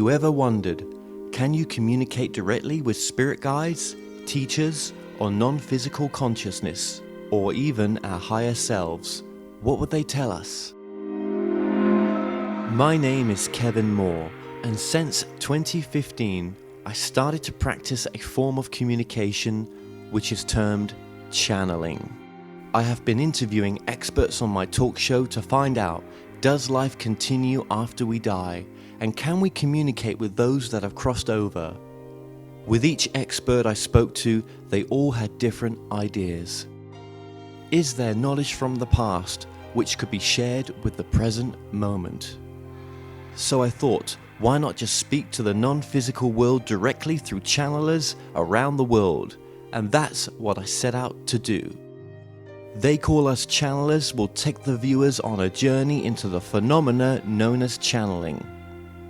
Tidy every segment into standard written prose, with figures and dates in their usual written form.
you ever wondered, can you communicate directly with spirit guides, teachers, or non-physical consciousness, or even our higher selves? What would they tell us? My name is Kevin Moore, and since 2015, I started to practice a form of communication which is termed channeling. I have been interviewing experts on my talk show to find out, does life continue after we die, and can we communicate with those that have crossed over? With each expert I spoke to, they all had different ideas. Is there knowledge from the past which could be shared with the present moment? So I thought, why not just speak to the non-physical world directly through channelers around the world? And that's what I set out to do. They Call Us Channelers will take the viewers on a journey into the phenomena known as channeling.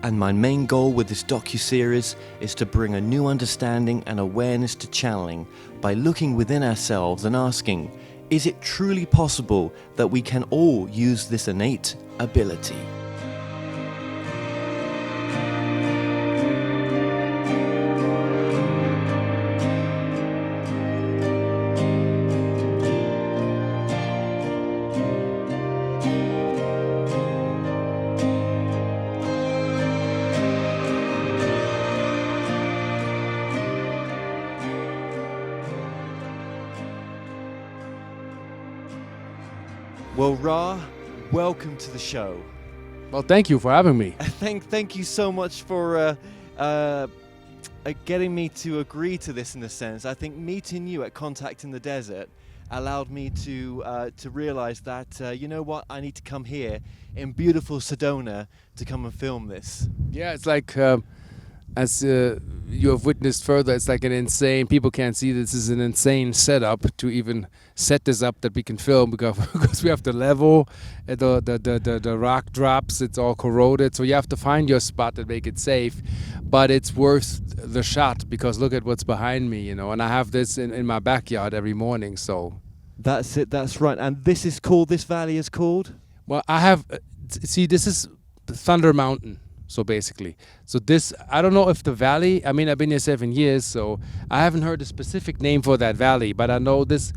And my main goal with this docuseries is to bring a new understanding and awareness to channeling by looking within ourselves and asking, is it truly possible that we can all use this innate ability? Well, Ra, welcome to the show. Well, thank you for having me. Thank you so much for getting me to agree to this in a sense. I think meeting you at Contact in the Desert allowed me to realize that, you know what, I need to come here in beautiful Sedona to come and film this. Yeah, it's like, as you have witnessed further, it's like an insane, people can't see this is an insane setup to even set this up that we can film because we have the level, the rock drops, it's all corroded, so you have to find your spot and make it safe, but it's worth the shot because look at what's behind me, you know, and I have this in my backyard every morning, so. That's it, that's right, and this valley is called? Well, I have, see, this is Thunder Mountain. So basically, this, I don't know if the valley, I mean, I've been here 7 years, so I haven't heard a specific name for that valley, but I know this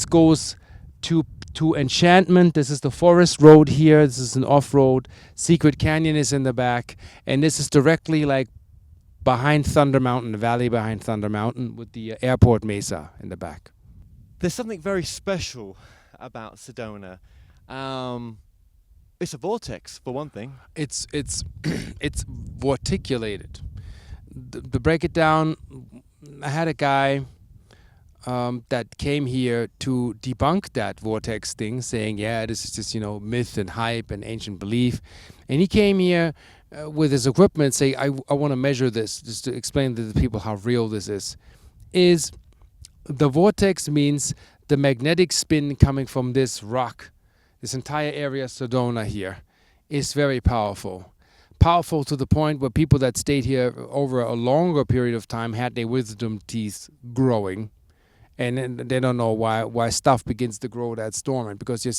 goes to Enchantment. This is the forest road here. This is an off-road. Secret Canyon is in the back, and this is directly like behind Thunder Mountain, the valley behind Thunder Mountain with the airport mesa in the back. There's something very special about Sedona. It's a vortex, for one thing. It's vorticulated. To break it down, I had a guy that came here to debunk that vortex thing, saying, yeah, this is just, you know, myth and hype and ancient belief. And he came here with his equipment, saying, I want to measure this, just to explain to the people how real this is the vortex means the magnetic spin coming from this rock. This entire area, Sedona here, is very powerful. Powerful to the point where people that stayed here over a longer period of time had their wisdom teeth growing. And then they don't know why stuff begins to grow that dormant, because your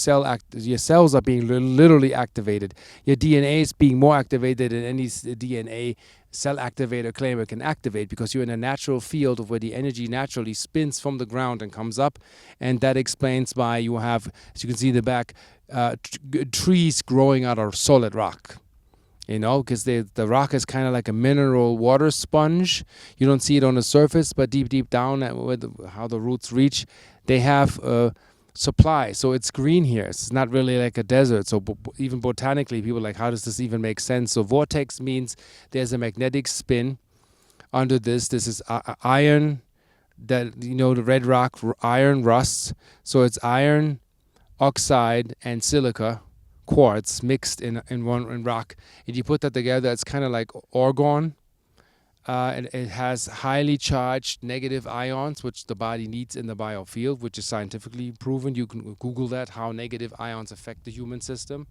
cells are being literally activated. Your DNA is being more activated than any DNA cell activator claimer can activate, because you're in a natural field of where the energy naturally spins from the ground and comes up, and that explains why you have, as you can see in the back, trees growing out of solid rock. You know, because the rock is kind of like a mineral water sponge. You don't see it on the surface, but deep down, how the roots reach, they have supply. So it's green here. It's not really like a desert. So even botanically, people are like, how does this even make sense? So vortex means there's a magnetic spin under this. This is iron, that, you know, the red rock, iron rusts. So it's iron, oxide, and silica, quartz mixed in rock. If you put that together, it's kind of like argon. And it has highly charged negative ions, which the body needs in the biofield, which is scientifically proven. You can Google that, how negative ions affect the human system.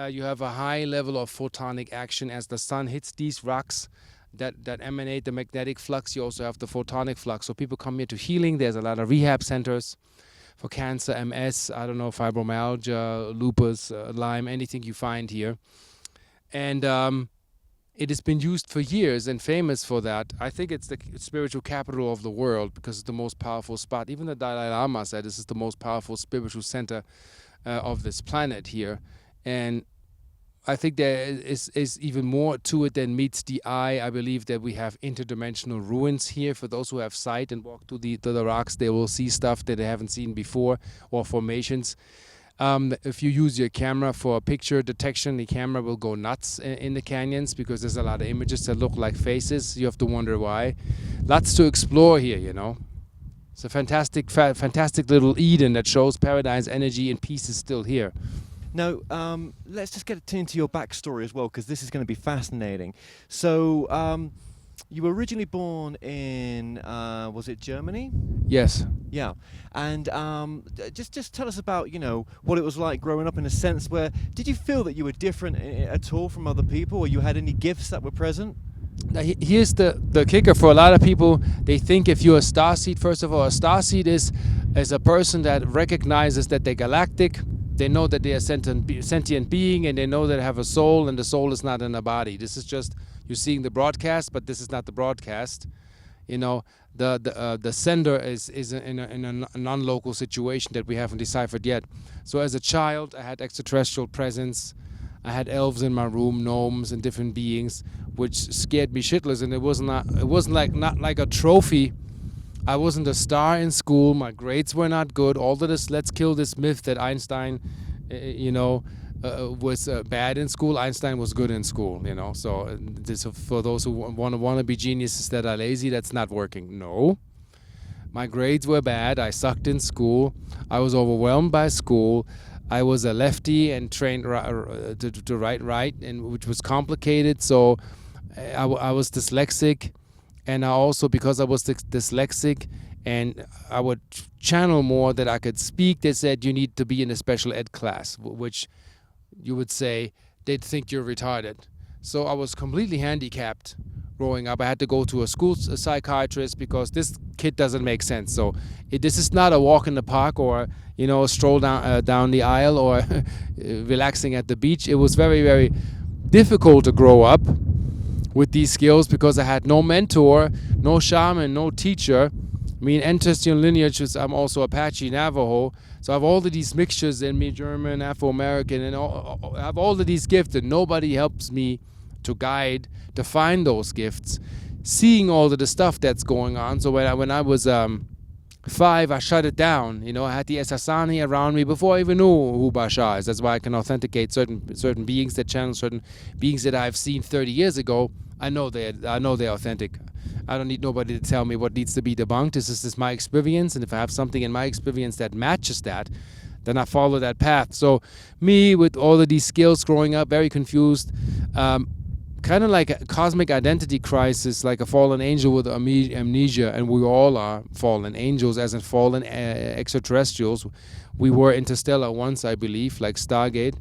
You have a high level of photonic action as the sun hits these rocks that emanate the magnetic flux. You also have the photonic flux. So people come here to healing. There's a lot of rehab centers for cancer, MS, I don't know, fibromyalgia, lupus, Lyme, anything you find here. And it has been used for years and famous for that. I think it's the spiritual capital of the world because it's the most powerful spot. Even the Dalai Lama said this is the most powerful spiritual center of this planet here. And I think there is even more to it than meets the eye. I believe that we have interdimensional ruins here. For those who have sight and walk to the rocks, they will see stuff that they haven't seen before, or formations. If you use your camera for picture detection, the camera will go nuts in the canyons because there's a lot of images that look like faces. You have to wonder why. Lots to explore here, you know. It's a fantastic little Eden that shows paradise energy and peace is still here. Now, let's just get into your backstory as well, because this is going to be fascinating. So, you were originally born in, was it Germany? Yes. Yeah. And just tell us about, you know, what it was like growing up, in a sense where, did you feel that you were different at all from other people, or you had any gifts that were present? Now, here's the kicker for a lot of people. They think if you're a starseed, first of all, a starseed is a person that recognizes that they're galactic. They know that they are sentient being, and they know that they have a soul, and the soul is not in a body. This is just, you're seeing the broadcast, but this is not the broadcast. You know, the sender is in a non-local situation that we haven't deciphered yet. So as a child, I had extraterrestrial presence. I had elves in my room, gnomes and different beings, which scared me shitless. And it wasn't not like a trophy. I wasn't a star in school. My grades were not good. All of this, let's kill this myth that Einstein, was bad in school. Einstein was good in school, you know. So this, for those who want to be geniuses that are lazy, that's not working. No. My grades were bad. I sucked in school. I was overwhelmed by school. I was a lefty and trained to write right, and which was complicated. So I was dyslexic. And I also, because I was dyslexic and I would channel more that I could speak, they said you need to be in a special ed class, which you would say they'd think you're retarded. So I was completely handicapped growing up. I had to go to a school psychiatrist because this kid doesn't make sense. So this is not a walk in the park or, you know, a stroll down the aisle or relaxing at the beach. It was very, very difficult to grow up with these skills because I had no mentor, no shaman, no teacher. I mean, ancestral lineage is, I'm also Apache, Navajo, so I have all of these mixtures in me, German, Afro-American, and I have all of these gifts, and nobody helps me to guide, to find those gifts, seeing all of the stuff that's going on. So when I was 5, I shut it down. You know, I had the Essassani around me before I even knew who Bashar is. That's why I can authenticate certain beings that channel certain beings that I've seen 30 years ago. I know they're authentic. I don't need nobody to tell me what needs to be debunked. This is my experience, and if I have something in my experience that matches that, then I follow that path. So me, with all of these skills growing up, very confused, kind of like a cosmic identity crisis, like a fallen angel with amnesia, and we all are fallen angels, as in fallen extraterrestrials. We were interstellar once, I believe, like Stargate,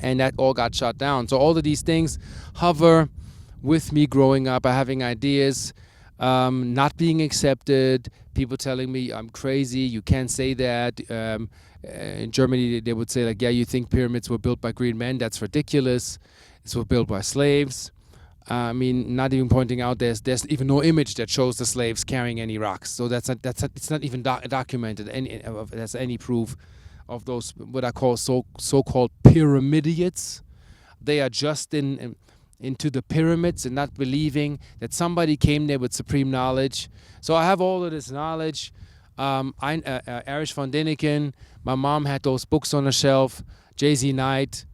and that all got shut down. So all of these things hover with me growing up, having ideas, not being accepted, people telling me I'm crazy, you can't say that. In Germany, they would say, like, yeah, you think pyramids were built by green men? That's ridiculous. It was built by slaves. I mean, not even pointing out there's even no image that shows the slaves carrying any rocks. So it's not even documented. There's any proof of those what I call so-called pyramidiates. They are just into the pyramids and not believing that somebody came there with supreme knowledge. So I have all of this knowledge. Erich von Däniken. My mom had those books on the shelf. J.Z. Knight.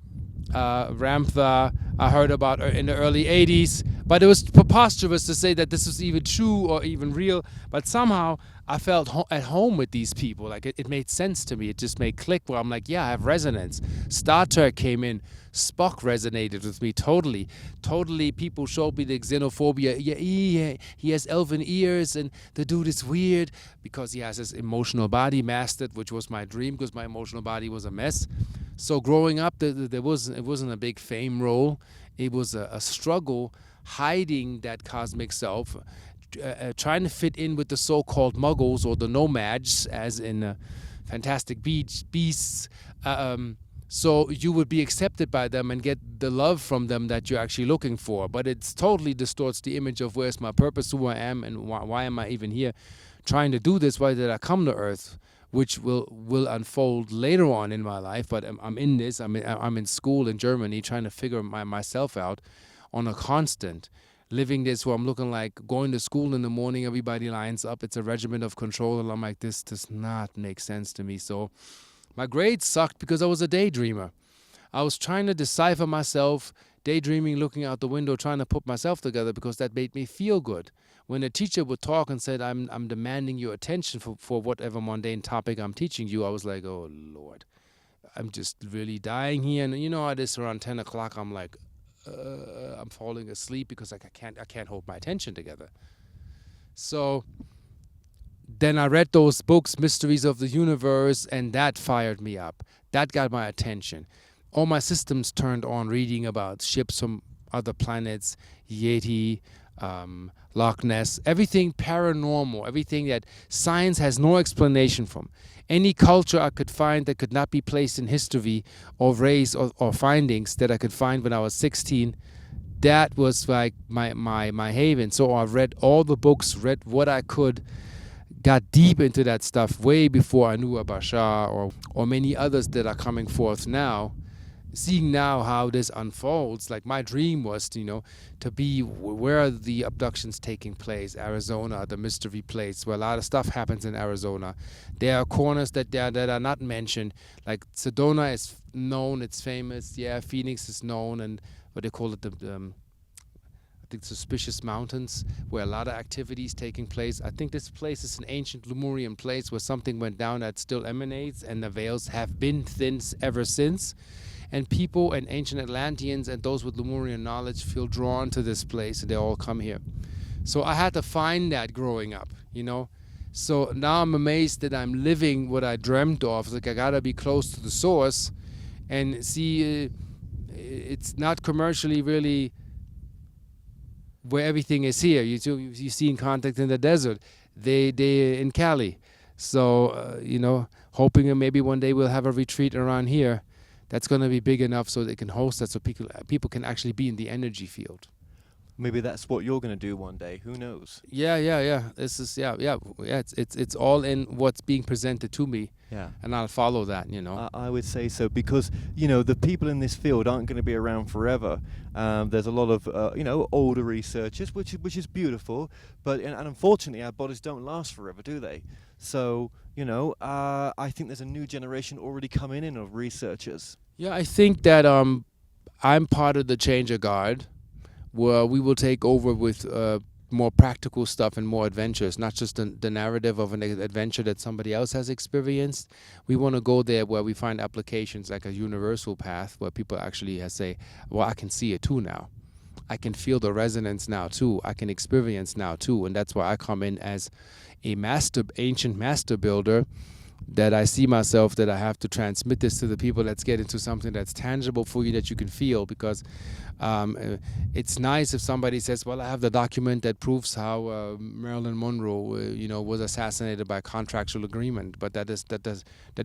Ramtha, I heard about in the early 80s, but it was preposterous to say that this was even true or even real. But somehow I felt at home with these people. Like it made sense to me. It just made click where I'm like, yeah, I have resonance. Star Trek came in. Spock resonated with me totally. People showed me the xenophobia. Yeah, he has elven ears and the dude is weird because he has his emotional body mastered, which was my dream because my emotional body was a mess. So growing up, it wasn't a big fame role. It was a struggle hiding that cosmic self, trying to fit in with the so-called muggles or the nomads, as in Fantastic Beasts, So you would be accepted by them and get the love from them that you're actually looking for. But it totally distorts the image of where's my purpose, who I am, and why am I even here trying to do this? Why did I come to Earth? Which will unfold later on in my life. But I'm in this. I'm in school in Germany trying to figure myself out on a constant. Living this where I'm looking like going to school in the morning, everybody lines up. It's a regiment of control. And I'm like, this does not make sense to me. So my grades sucked because I was a daydreamer. I was trying to decipher myself, daydreaming, looking out the window, trying to put myself together because that made me feel good. When a teacher would talk and said, I'm demanding your attention for whatever mundane topic I'm teaching you, I was like, oh, Lord, I'm just really dying here. And you know how it is around 10 o'clock, I'm like, I'm falling asleep because I can't hold my attention together. So then I read those books, Mysteries of the Universe, and that fired me up. That got my attention. All my systems turned on reading about ships from other planets, Yeti, Loch Ness, everything paranormal, everything that science has no explanation from. Any culture I could find that could not be placed in history or race or findings that I could find when I was 16, that was like my haven. So I read all the books, read what I could, got deep into that stuff way before I knew about Bashar or many others that are coming forth now. Seeing now how this unfolds, like my dream was, to be where are the abductions taking place, Arizona, the mystery place, where a lot of stuff happens in Arizona. There are corners that are not mentioned, like Sedona is known, it's famous, yeah, Phoenix is known, and what they call it, I think Suspicious Mountains, where a lot of activities taking place. I think this place is an ancient Lemurian place where something went down that still emanates, and the veils have been thin ever since. And people and ancient Atlanteans and those with Lemurian knowledge feel drawn to this place, and they all come here. So I had to find that growing up, So now I'm amazed that I'm living what I dreamt of. It's like I gotta be close to the source, and see, it's not commercially really where everything is here. You see in Contact in the Desert, they in Cali. So hoping that maybe one day we'll have a retreat around here. That's going to be big enough so they can host that, so people can actually be in the energy field. Maybe that's what you're going to do one day. Who knows? Yeah. This is It's all in what's being presented to me. Yeah. And I'll follow that. I would say so because the people in this field aren't going to be around forever. There's a lot of older researchers, which is beautiful, but and unfortunately our bodies don't last forever, do they? So I think there's a new generation already coming in of researchers. Yeah, I think that I'm part of the Changer Guard, where we will take over with more practical stuff and more adventures, not just the narrative of an adventure that somebody else has experienced. We want to go there where we find applications like a universal path where people actually say, well, I can see it too now. I can feel the resonance now too. I can experience now too. And that's why I come in as a ancient master builder, that I see myself that I have to transmit this to the people. Let's get into something that's tangible for you that you can feel, because it's nice if somebody says, well, I have the document that proves how Marilyn Monroe was assassinated by contractual agreement, but that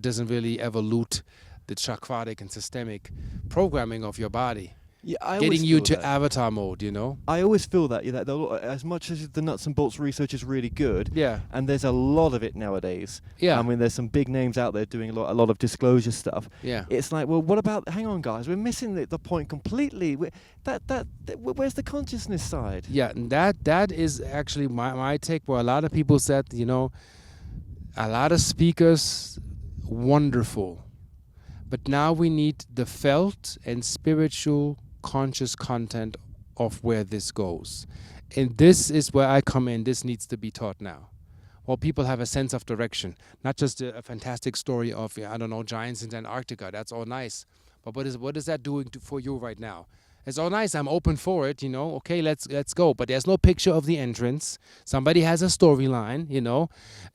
doesn't really evolute the chakratic and systemic programming of your body. Yeah, getting you to avatar mode, I always feel that as much as the nuts and bolts research is really good, and there's a lot of it nowadays. Yeah, I mean, there's some big names out there doing a lot of disclosure stuff. Yeah, it's like, well, what about? Hang on, guys, we're missing the point completely. Where's the consciousness side? Yeah, and that is actually my take. Where a lot of people said, a lot of speakers, wonderful, but now we need the felt and spiritual conscious content of where this goes. And this is where I come in. This needs to be taught now. Well, people have a sense of direction, not just a fantastic story of, giants in Antarctica. That's all nice. But what is that doing for you right now? It's all nice. I'm open for it, Okay, let's go. But there's no picture of the entrance. Somebody has a storyline,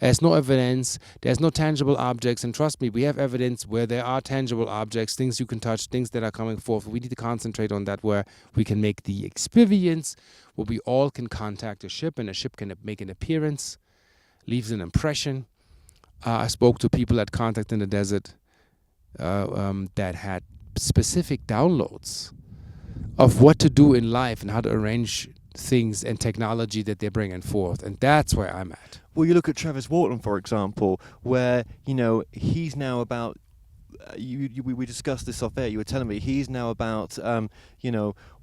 There's no evidence. There's no tangible objects. And trust me, we have evidence where there are tangible objects, things you can touch, things that are coming forth. We need to concentrate on that, where we can make the experience, where we all can contact a ship, and a ship can make an appearance, leaves an impression. I spoke to people at Contact in the Desert. that had specific downloads of what to do in life and how to arrange things and technology that they're bringing forth. And that's where I'm at. Well, you look at Travis Walton, for example, where, he's now about, we discussed this off air, you were telling me, he's now about,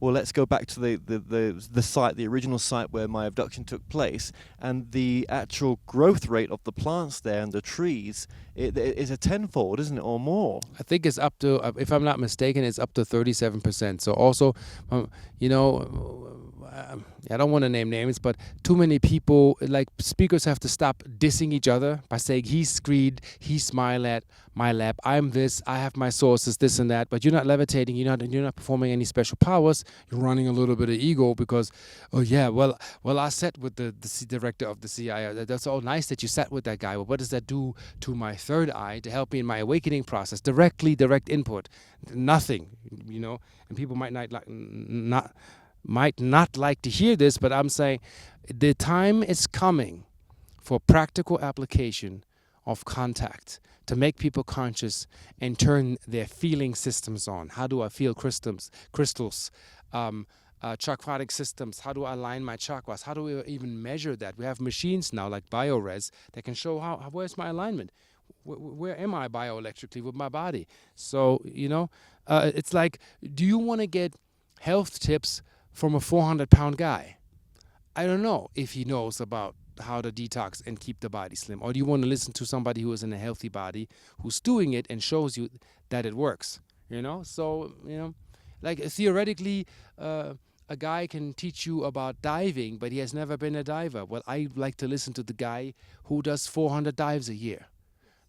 let's go back to the site, the original site where my abduction took place, and the actual growth rate of the plants there and the trees it is a tenfold, isn't it, or more? I think it's up to, if I'm not mistaken, it's up to 37%. So also, I don't want to name names, but too many people, like speakers, have to stop dissing each other by saying he's screed, he's my lab, I'm this, I have my sources, this and that. But you're not levitating, you're not performing any special powers. You're running a little bit of ego because, I sat with the director of the CIA. That's all nice that you sat with that guy. But what does that do to my third eye to help me in my awakening process? Direct input, nothing, And people might not like to hear this, but I'm saying the time is coming for practical application of contact to make people conscious and turn their feeling systems on. How do I feel crystals, chakratic systems? How do I align my chakras? How do we even measure that? We have machines now like BioRes that can show where's my alignment. Where am I bioelectrically with my body? So, it's like, do you want to get health tips from a 400-pound guy? I don't know if he knows about how to detox and keep the body slim. Or do you want to listen to somebody who is in a healthy body, who's doing it and shows you that it works? So, like theoretically, a guy can teach you about diving, but he has never been a diver. Well, I like to listen to the guy who does 400 dives a year,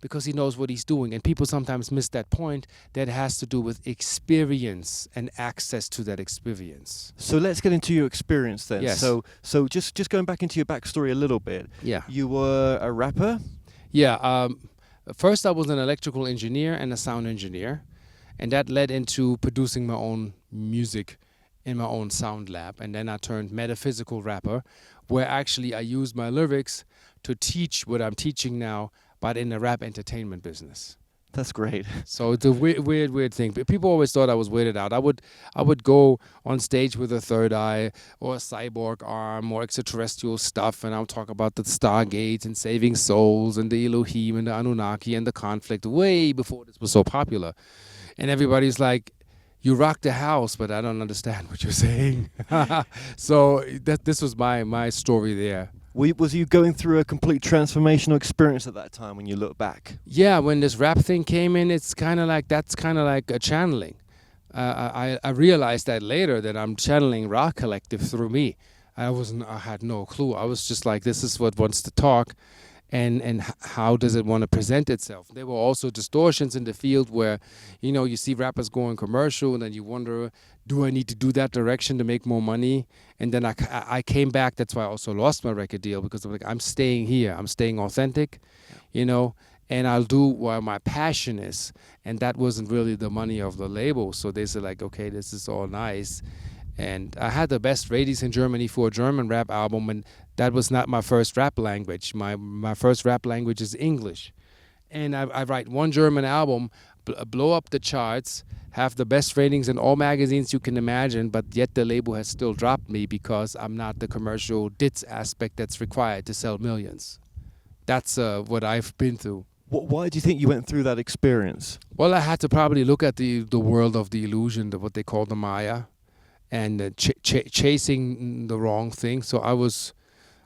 because he knows what he's doing. And people sometimes miss that point that has to do with experience and access to that experience. So let's get into your experience then. Yes. So just going back into your backstory a little bit. Yeah. You were a rapper? Yeah. First I was an electrical engineer and a sound engineer. And that led into producing my own music in my own sound lab. And then I turned metaphysical rapper, where actually I used my lyrics to teach what I'm teaching now, but in the rap entertainment business. That's great. So it's a weird thing. But people always thought I was weirded out. I would go on stage with a third eye or a cyborg arm or extraterrestrial stuff, and I'll talk about the Stargates and saving souls and the Elohim and the Anunnaki and the conflict way before this was so popular. And everybody's like, you rock the house, but I don't understand what you're saying. So this was my story there. Was you going through a complete transformational experience at that time when you look back? Yeah, when this rap thing came in, that's kind of like a channeling. I realized that later, that I'm channeling Ra Collective through me. I had no clue. I was just like, this is what wants to talk, and how does it want to present itself? There were also distortions in the field where, you see rappers going commercial, and then you wonder, do I need to do that direction to make more money? And then I came back. That's why I also lost my record deal, because I'm like, I'm staying here. I'm staying authentic, and I'll do where my passion is. And that wasn't really the money of the label. So they said like, okay, this is all nice. And I had the best ratings in Germany for a German rap album, and that was not my first rap language. My first rap language is English. And I write one German album, blow up the charts, have the best ratings in all magazines you can imagine, but yet the label has still dropped me because I'm not the commercial ditz aspect that's required to sell millions. That's what I've been through. Why do you think you went through that experience? Well, I had to probably look at the world of the illusion, what they call the Maya, and chasing the wrong thing. So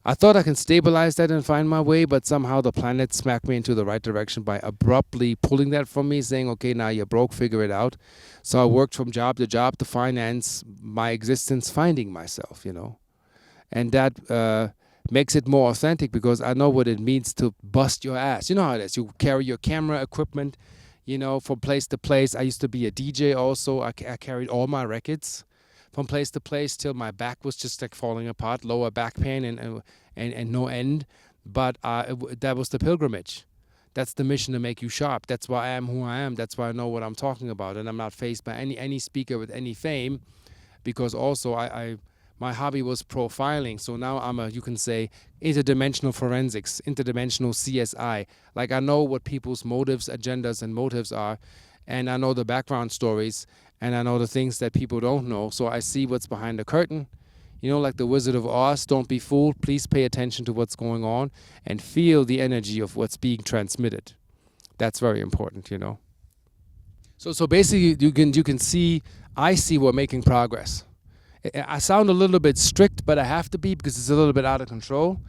I thought I can stabilize that and find my way, but somehow the planet smacked me into the right direction by abruptly pulling that from me, saying, okay, now you're broke, figure it out. So I worked from job to job to finance my existence, finding myself, And that makes it more authentic, because I know what it means to bust your ass. You know how it is. You carry your camera equipment, from place to place. I used to be a DJ also. I carried all my records from place to place till my back was just like falling apart, lower back pain and no end. But that was the pilgrimage. That's the mission, to make you sharp. That's why I am who I am. That's why I know what I'm talking about. And I'm not faced by any speaker with any fame, because also my hobby was profiling. So now I'm you can say, interdimensional forensics, interdimensional CSI. Like I know what people's motives, agendas, and motives are. and I know the background stories, and I know the things that people don't know. So I see what's behind the curtain. You know, like the Wizard of Oz, don't be fooled. Please pay attention to what's going on and feel the energy of what's being transmitted. That's very important, you know. So basically, you can see, I see we're making progress. I sound a little bit strict, but I have to be because it's a little bit out of control.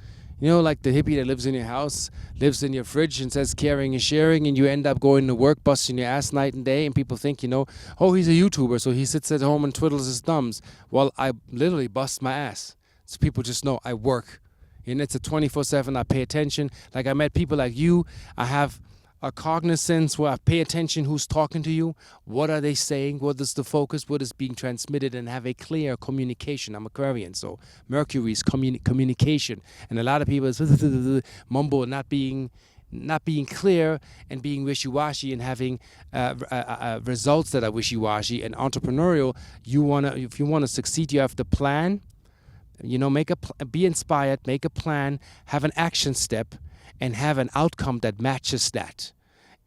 You know, like the hippie that lives in your house, lives in your fridge and says caring is sharing, and you end up going to work, busting your ass night and day, and people think, you know, oh, he's a YouTuber, so he sits at home and twiddles his thumbs. Well, I literally bust my ass. So people just know I work. And it's a 24/7, I pay attention. Like I met people like you, I have a cognizance where I pay attention who's talking to you, what are they saying, what is the focus, what is being transmitted, and have a clear communication. I'm Aquarian, so Mercury's communication, and a lot of people mumble, not being clear and being wishy-washy and having results that are wishy-washy. And entrepreneurial, if you wanna succeed, you have to plan. You know, be inspired, make a plan, have an action step, and have an outcome that matches that,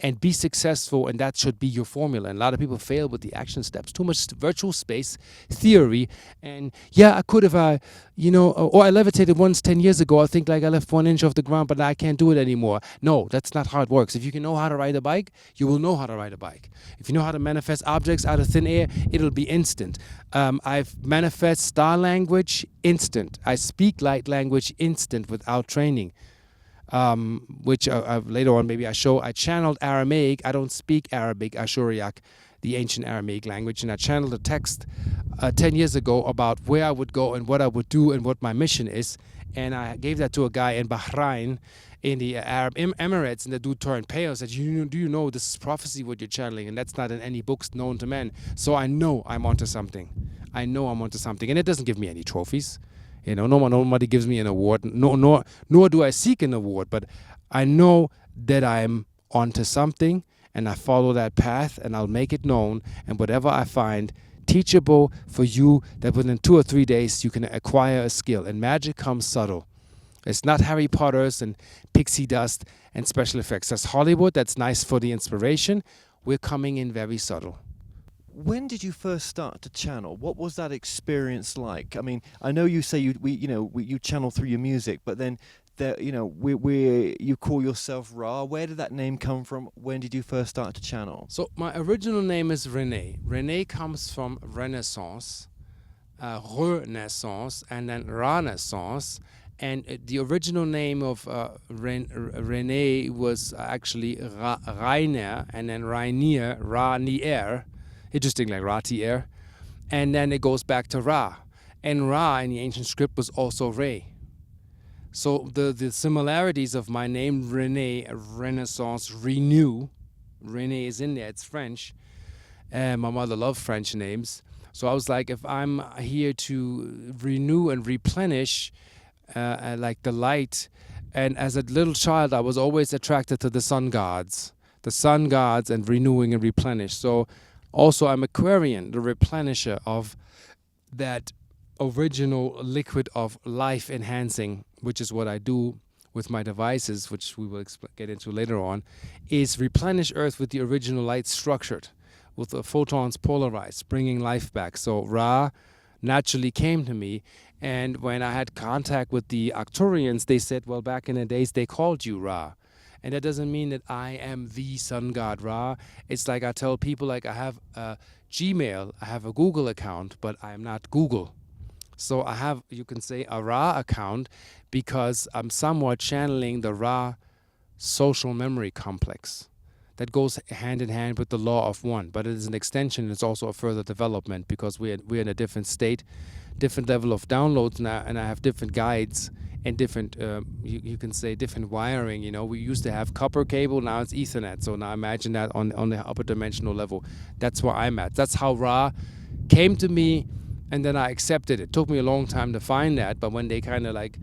and be successful, and that should be your formula. And a lot of people fail with the action steps. Too much virtual space theory, and yeah, I could have, or I levitated once 10 years ago. I think like I left 1 inch off the ground, but I can't do it anymore. No, that's not how it works. If you can know how to ride a bike, you will know how to ride a bike. If you know how to manifest objects out of thin air, it'll be instant. I've manifest star language, instant. I speak light language, instant, without training. Which later on maybe I show. I channeled Aramaic. I don't speak Arabic, Ashuriac, the ancient Aramaic language, and I channeled a text 10 years ago about where I would go and what I would do and what my mission is, and I gave that to a guy in Bahrain, in the Arab Emirates, and the dude turned pale, said, do you know this is prophecy what you're channeling, and that's not in any books known to men. So I know I'm onto something. And it doesn't give me any trophies. You know, nobody gives me an award, nor do I seek an award, but I know that I'm onto something, and I follow that path, and I'll make it known, and whatever I find teachable for you, that within 2 or 3 days you can acquire a skill. And magic comes subtle. It's not Harry Potter's and pixie dust and special effects. That's Hollywood. That's nice for the inspiration. We're coming in very subtle. When did you first start to channel? What was that experience like? I mean, I know you say you channel through your music, but then you call yourself Ra. Where did that name come from? When did you first start to channel? So my original name is René. René comes from Renaissance, Renaissance, and then Renaissance. And the original name of René was actually Rainer, and then Rainier, Ranier. Interesting, like Ratier. And then it goes back to Ra. And Ra in the ancient script was also Re. So the similarities of my name, René, Renaissance, renew. René is in there, it's French. And my mother loved French names. So I was like, if I'm here to renew and replenish, like the light. And as a little child, I was always attracted to the sun gods. The sun gods and renewing and replenish. So also, I'm Aquarian, the replenisher of that original liquid of life enhancing, which is what I do with my devices, which we will get into later on, is replenish Earth with the original light structured, with the photons polarized, bringing life back. So Ra naturally came to me, and when I had contact with the Arcturians, they said, well, back in the days, they called you Ra. And that doesn't mean that I am the sun god Ra. It's like I tell people, like I have a Gmail, I have a Google account, but I am not Google. So I have, you can say, a Ra account because I'm somewhat channeling the Ra social memory complex. That goes hand in hand with the law of one, but it is an extension. It's also a further development because we're in a different state, different level of downloads now, and I have different guides and different, you can say different wiring. You know, we used to have copper cable, now it's Ethernet. So now imagine that on the upper dimensional level. That's where I'm at. That's how Ra came to me, and then I accepted it. It took me a long time to find that, but when they kind of like,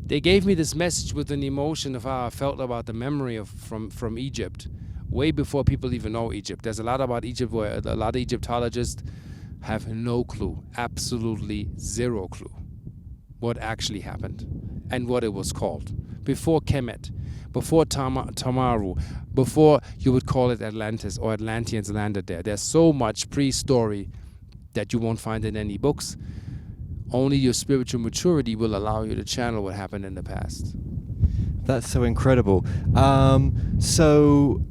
they gave me this message with an emotion of how I felt about the memory of from Egypt, way before people even know Egypt. There's a lot about Egypt where a lot of Egyptologists have no clue, absolutely zero clue what actually happened and what it was called before Kemet. before Tamaru, before you would call it Atlantis or Atlanteans landed there. There's so much pre-story that you won't find in any books. Only your spiritual maturity will allow you to channel what happened in the past. That's so incredible. So,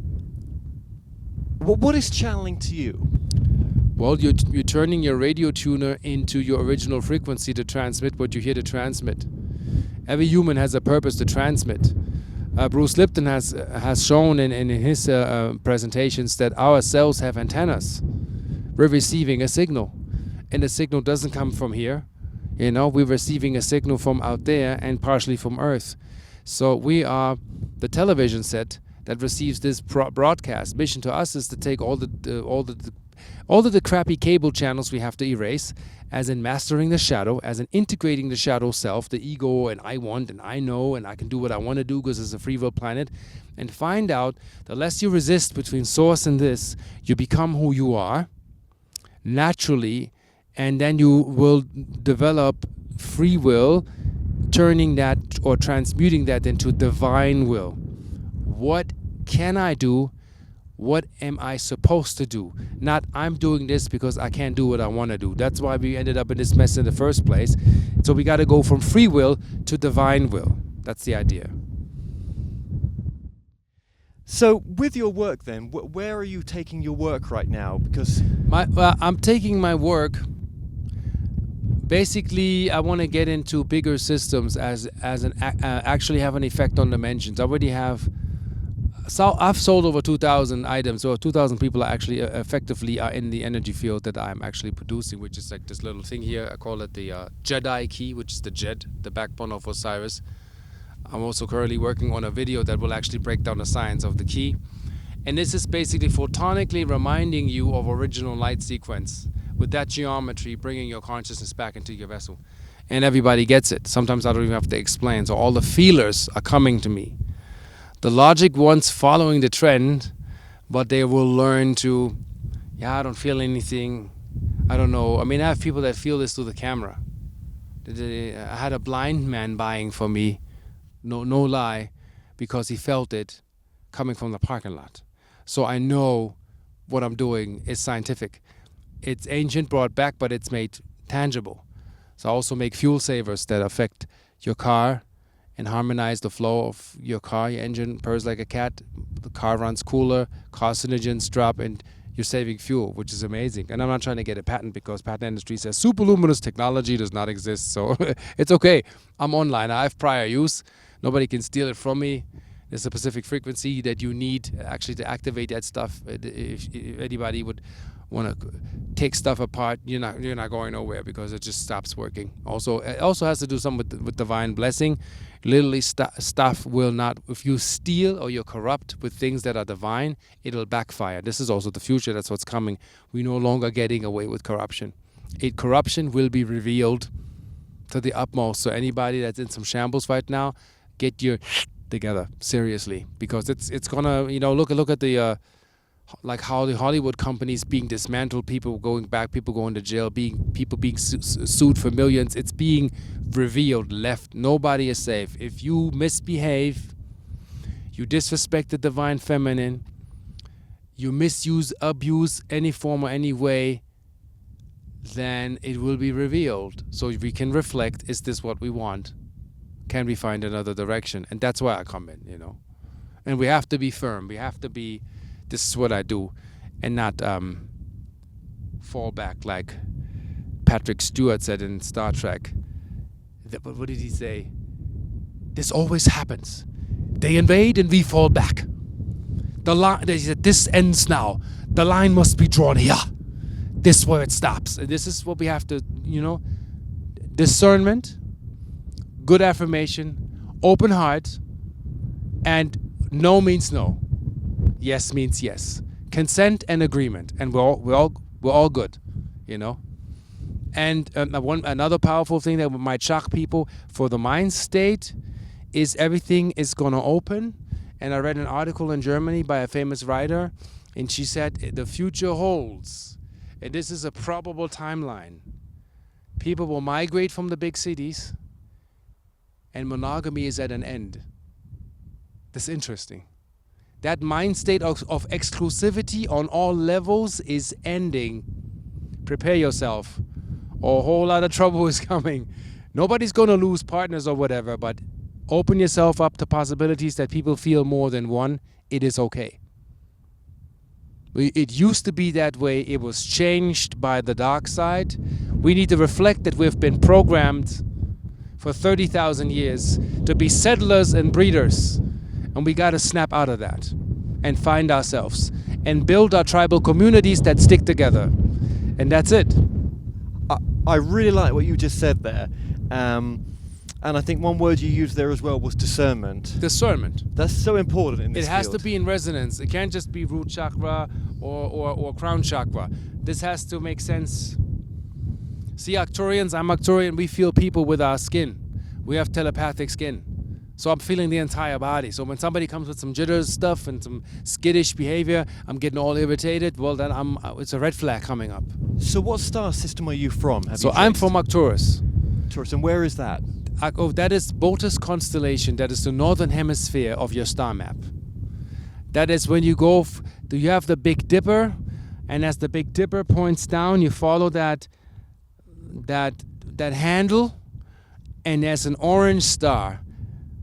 what is channeling to you? Well, you're turning your radio tuner into your original frequency to transmit what you're here to transmit. Every human has a purpose to transmit. Bruce Lipton has shown in his presentations that our cells have antennas. We're receiving a signal, and the signal doesn't come from here. You know, we're receiving a signal from out there and partially from Earth. So we are the television set that receives this broadcast. Mission to us is to take all the crappy cable channels we have to erase, as in mastering the shadow, as in integrating the shadow self, the ego, and I want, and I know, and I can do what I want to do because it's a free will planet, and find out the less you resist between source and this, you become who you are naturally, and then you will develop free will, turning that or transmuting that into divine will. What can I do? What am I supposed to do? Not I'm doing this because I can't do what I want to do. That's why we ended up in this mess in the first place. So we got to go from free will to divine will. That's the idea. So with your work then, where are you taking your work right now? Because I'm taking my work. Basically, I want to get into bigger systems as actually have an effect on dimensions. I already have. So I've sold over 2,000 items, so 2,000 people are actually effectively are in the energy field that I'm actually producing, which is like this little thing here. I call it the Jedi key, which is the Jed, the backbone of Osiris. I'm also currently working on a video that will actually break down the science of the key. And this is basically photonically reminding you of original light sequence. With that geometry, bringing your consciousness back into your vessel. And everybody gets it. Sometimes I don't even have to explain. So all the feelers are coming to me. The logic ones following the trend, but they will learn to, I don't feel anything. I don't know. I mean, I have people that feel this through the camera. I had a blind man buying for me, no lie, because he felt it coming from the parking lot. So I know what I'm doing is scientific. It's ancient, brought back, but it's made tangible. So I also make fuel savers that affect your car and harmonize the flow of your car. Your engine purrs like a cat, the car runs cooler, carcinogens drop, and you're saving fuel, which is amazing. And I'm not trying to get a patent because patent industry says superluminous technology does not exist. So it's okay. I'm online. I have prior use. Nobody can steal it from me. There's a specific frequency that you need actually to activate that stuff. If anybody would want to take stuff apart, you're not going nowhere because it just stops working. Also, it also has to do something with divine blessing. Literally, stuff will not. If you steal or you're corrupt with things that are divine, it'll backfire. This is also the future. That's what's coming. We're no longer getting away with corruption. Corruption will be revealed to the utmost. So anybody that's in some shambles right now, get your together seriously, because it's gonna look at the like how the Hollywood companies being dismantled, people going back, people going to jail, people being sued for millions. It's being revealed, left. Nobody is safe. If you misbehave, you disrespect the divine feminine, you misuse, abuse any form or any way, then it will be revealed. So we can reflect, is this what we want? Can we find another direction? And that's why I come in, And we have to be firm. We have to be, this is what I do, and not fall back like Patrick Stewart said in Star Trek. But what did he say? This always happens. They invade and we fall back. The line, they said, this ends now. The line must be drawn here. This is where it stops. And this is what we have to, discernment, good affirmation, open heart, and no means no. Yes means yes. Consent and agreement, and we're all good, And another powerful thing that might shock people for the mind state is everything is gonna open. And I read an article in Germany by a famous writer, and she said the future holds, and this is a probable timeline. People will migrate from the big cities, and monogamy is at an end. That's interesting. That mind state of exclusivity on all levels is ending. Prepare yourself. A whole lot of trouble is coming. Nobody's going to lose partners or whatever, but open yourself up to possibilities that people feel more than one. It is okay. It used to be that way. It was changed by the dark side. We need to reflect that we've been programmed for 30,000 years to be settlers and breeders. And we got to snap out of that and find ourselves and build our tribal communities that stick together. And that's it. I really like what you just said there. And I think one word you used there as well was discernment. Discernment. That's so important in this It has field. to be in resonance. It can't just be root chakra or crown chakra. This has to make sense. See, Arcturians, I'm Arcturian, we feel people with our skin. We have telepathic skin. So I'm feeling the entire body. So when somebody comes with some jitters stuff and some skittish behavior, I'm getting all irritated. Well, then it's a red flag coming up. So what star system are you from? So I'm from Arcturus. Arcturus, and where is that? That is Botus constellation. That is the northern hemisphere of your star map. That is when you go. You have the Big Dipper, and as the Big Dipper points down, you follow that handle, and there's an orange star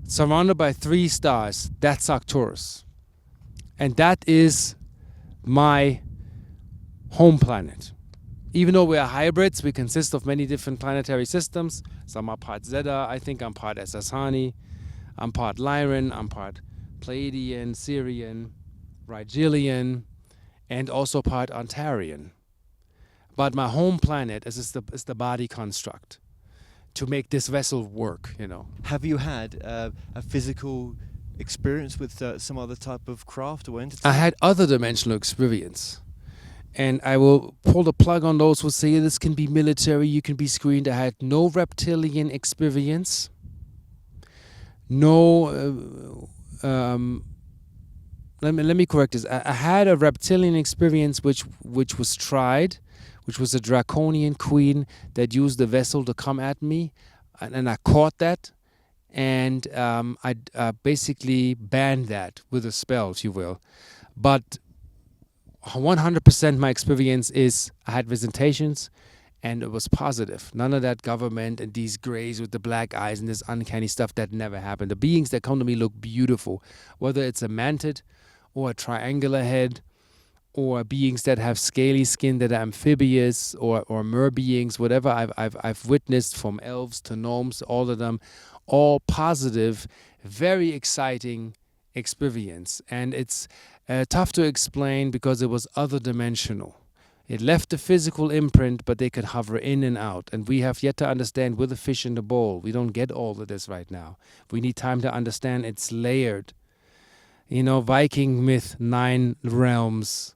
surrounded by 3 stars. That's Arcturus, and that is my home planet. Even though we are hybrids, we consist of many different planetary systems. Some are part Zeta. I think I'm part Ssani. I'm part Lyran. I'm part Pleiadian, Sirian, Rigelian, and also part Ontarian. But my home planet is the body construct to make this vessel work, you know. Have you had a physical experience with some other type of craft or entity? I had other dimensional experience. And I will pull the plug on those who say this can be military, you can be screened. I had no reptilian experience. No, let me correct this. I had a reptilian experience which was tried, which was a draconian queen that used the vessel to come at me. And I caught that. And I basically banned that with a spell, if you will. But 100% my experience is I had visitations and it was positive. None of that government and these grays with the black eyes and this uncanny stuff, that never happened. The beings that come to me look beautiful, whether it's a mantid or a triangular head or beings that have scaly skin that are amphibious or mer beings, whatever I've witnessed, from elves to gnomes, all of them, all positive, very exciting experience. And it's tough to explain because it was other dimensional. It left a physical imprint, but they could hover in and out. And we have yet to understand with a fish in the bowl. We don't get all of this right now. We need time to understand it's layered. You know, Viking myth, 9 realms.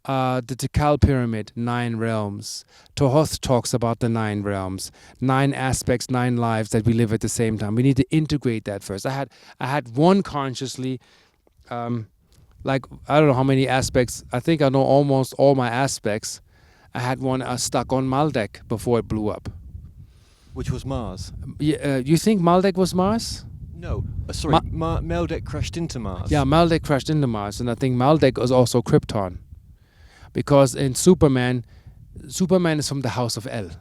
The Tikal Pyramid, 9 realms. Tohoth talks about the 9 realms. 9 aspects, 9 lives that we live at the same time. We need to integrate that first. I had one consciously, like, I don't know how many aspects. I think I know almost all my aspects. I had one stuck on Maldek before it blew up. Which was Mars? You think Maldek was Mars? No, sorry, Maldek crashed into Mars. Yeah, Maldek crashed into Mars, and I think Maldek was also Krypton. Because in Superman is from the House of El.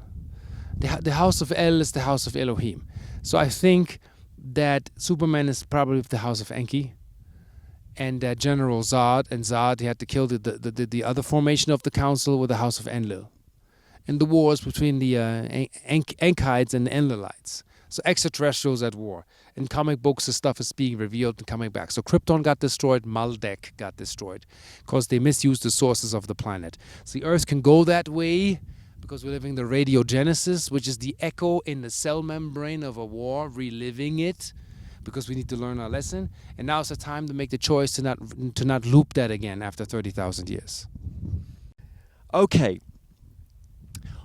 The House of El is the House of Elohim. So I think that Superman is probably the House of Enki. And General Zod, he had to kill the other formation of the council with the House of Enlil. And the wars between the Enkites and the Enlilites. So extraterrestrials at war. In comic books, the stuff is being revealed and coming back. So Krypton got destroyed, Maldek got destroyed, because they misused the sources of the planet. So the Earth can go that way because we're living the radiogenesis, which is the echo in the cell membrane of a war, reliving it, because we need to learn our lesson. And now it's the time to make the choice to not loop that again after 30,000 years. Okay.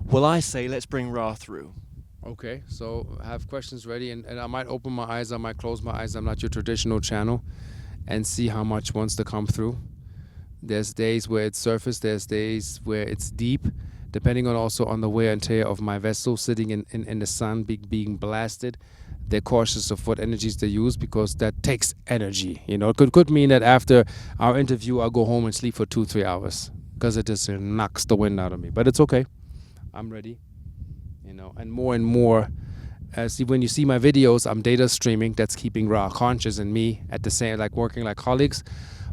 Well, I say let's bring Ra through. Okay, so I have questions ready, and I might open my eyes, I might close my eyes. I'm not your traditional channel, and see how much wants to come through. There's days where it's surface, there's days where it's deep. depending on also on the wear and tear of my vessel sitting in the sun being blasted. They're cautious of what energies they use because that takes energy. You know, it could mean that after our interview, I'll go home and sleep for 2-3 hours because it just knocks the wind out of me. But it's okay. I'm ready. You know, and more. When you see my videos, I'm data streaming. That's keeping Ra conscious and me at the same, like working like colleagues.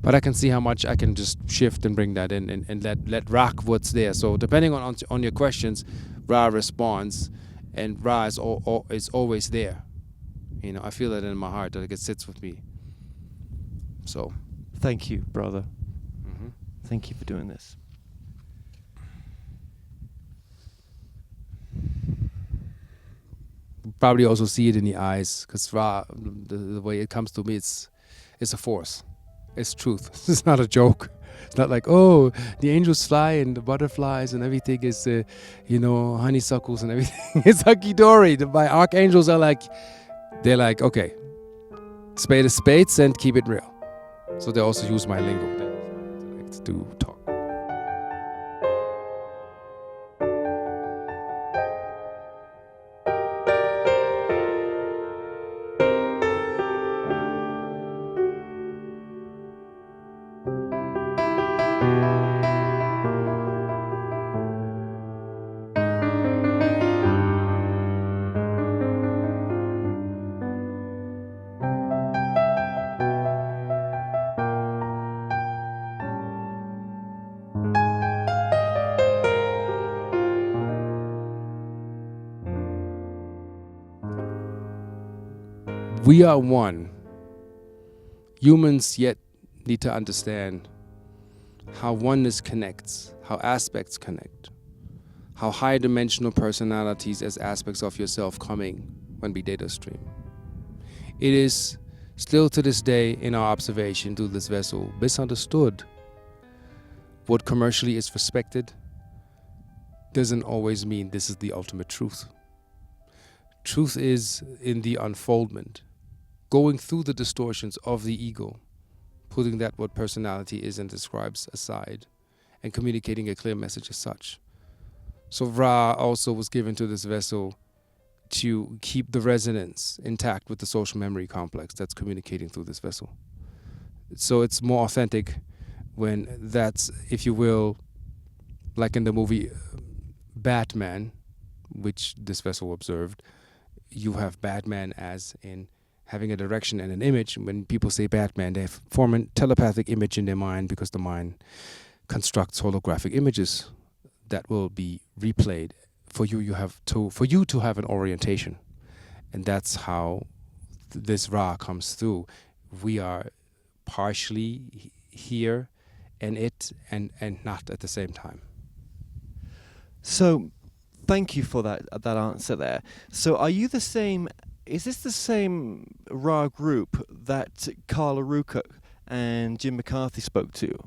But I can see how much I can just shift and bring that in and let rock what's there. So depending on your questions, Ra responds, and Ra is always there. You know, I feel that in my heart, that it sits with me. So, thank you, brother. Mm-hmm. Thank you for doing this. Probably also see it in the eyes, because Ra, the way it comes to me, it's a force. It's truth. It's not a joke. It's not like, oh, the angels fly and the butterflies and everything is, honeysuckles and everything. It's hunky-dory. My archangels are like, they're like, okay, spade is spades and keep it real. So they also use my lingo. They use my intellect to talk. We are one. Humans yet need to understand how oneness connects, how aspects connect, how high-dimensional personalities as aspects of yourself coming when we data stream. It is still to this day in our observation through this vessel misunderstood. What commercially is respected doesn't always mean this is the ultimate truth. Truth is in the unfoldment, going through the distortions of the ego, putting that what personality is and describes aside, and communicating a clear message as such. So Ra also was given to this vessel to keep the resonance intact with the social memory complex that's communicating through this vessel. So it's more authentic when that's, if you will, like in the movie Batman, which this vessel observed, you have Batman as in having a direction and an image. When people say Batman, they form a telepathic image in their mind because the mind constructs holographic images that will be replayed for you. For you to have an orientation, and that's how this Ra comes through. We are partially here and it and not at the same time. So, thank you for that answer there. So, are you the same? Is this the same Ra group that Carla Rucock and Jim McCarthy spoke to?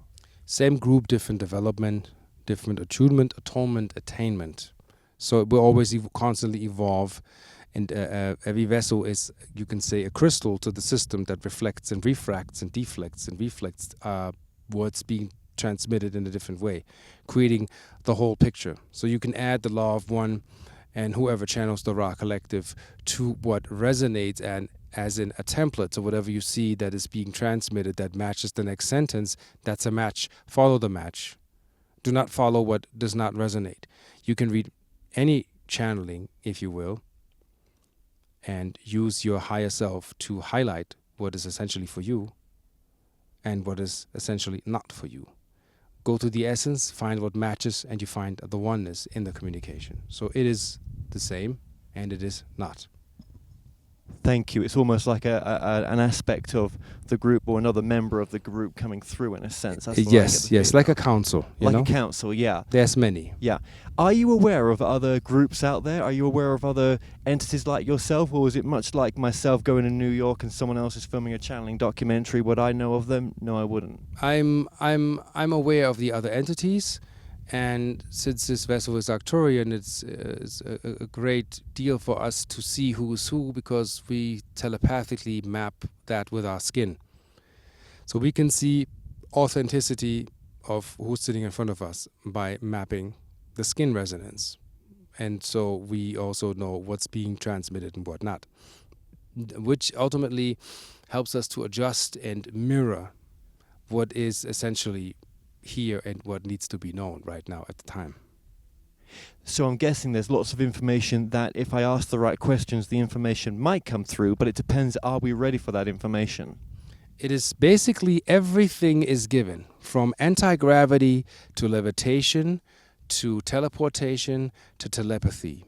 Same group, different development, different attunement, atonement, attainment. So it will always constantly evolve, and every vessel is, you can say, a crystal to the system that reflects and refracts and deflects and reflects what's being transmitted in a different way, creating the whole picture. So you can add the law of one and whoever channels the Ra collective to what resonates, and as in a template. So whatever you see that is being transmitted that matches the next sentence, that's a match. Follow the match. Do not follow what does not resonate. You can read any channeling, if you will, and use your higher self to highlight what is essentially for you and what is essentially not for you. Go to the essence, find what matches, and you find the oneness in the communication. So it is the same, and it is not. Thank you. It's almost like an aspect of the group or another member of the group coming through in a sense. That's what Yes, like a council. Like a council, yeah. There's many. Yeah. Are you aware of other groups out there? Are you aware of other entities like yourself, or is it much like myself going to New York and someone else is filming a channeling documentary? Would I know of them? No, I wouldn't. I'm aware of the other entities. And since this vessel is Arcturian, it's a great deal for us to see who is who, because we telepathically map that with our skin. So we can see authenticity of who's sitting in front of us by mapping the skin resonance. And so we also know what's being transmitted and what not, which ultimately helps us to adjust and mirror what is essentially here and what needs to be known right now at the time. So I'm guessing there's lots of information that if I ask the right questions, the information might come through, but it depends, are we ready for that information? It is basically everything is given, from anti-gravity to levitation to teleportation to telepathy.